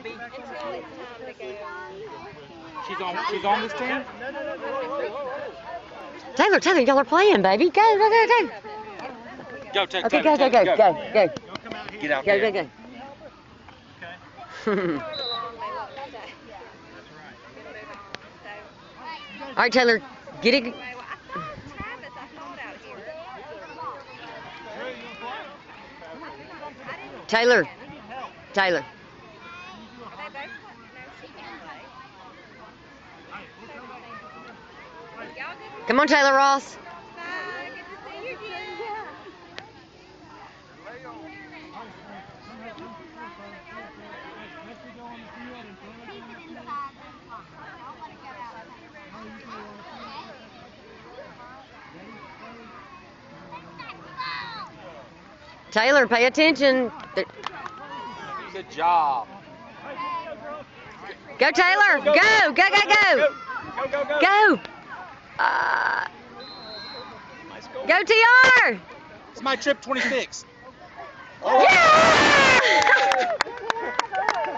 Abby? Until it's time to go. She's on this team? Taylor, y'all are playing, baby. Go. Go, Taylor. Okay, go. Go. Go. Get out Go. there. All right, Taylor, get it. Travis, I thought out here. Taylor. Are they both? No, she can play. Y'all good? Come on, Taylor Ross. Bye. Good to see you again. Taylor, pay attention. Good job. Go, Taylor. Go. Go. Go, TR. It's my trip 26. Yeah!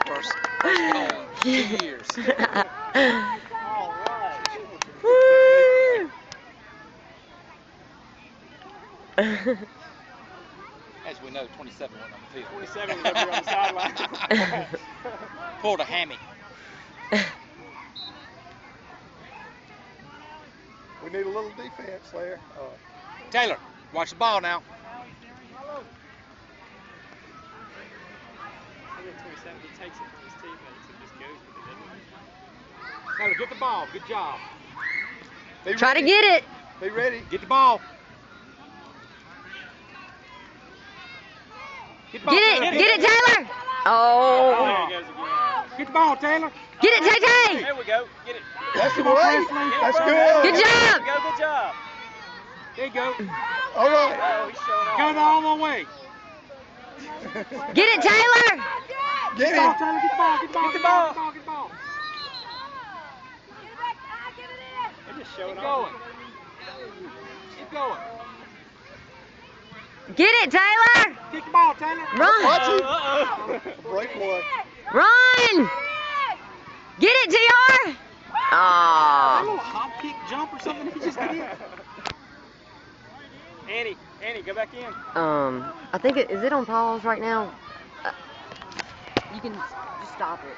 First goal in 2 years. Woo! As we know, 27 went on the field. 27 was up here on the sideline. Pulled a hammy. We need a little defense there. Taylor, watch the ball now. I think 27, he takes it from his teammates and just goes with it, doesn't he? Taylor, get the ball. Good job. Be Try to ready. get it. Be ready. Get the ball. Get the ball, Get Taylor. it, Taylor. Oh, Oh. there he goes again. Get the ball, Taylor. Get it, Tay. There we go. Get it. That's Come on, great. Presley. That's Get it, good. Good job. There we go. Good job. There you go. All right. Oh, he's showing off. Go the all the way. Get it, Taylor. Get Get the ball, him. Taylor. Get the ball. Get the ball. Get the ball. Get the ball. They're just showing Keep off. going. Keep going. Get it, Taylor. Kick the ball, Taylor. Run. Watch him. Uh-oh. Break one. Run. Get it, TR. A Aw. little hop kick jump or something he just did. Annie, go back in. I think is it on pause right now? You can just stop it.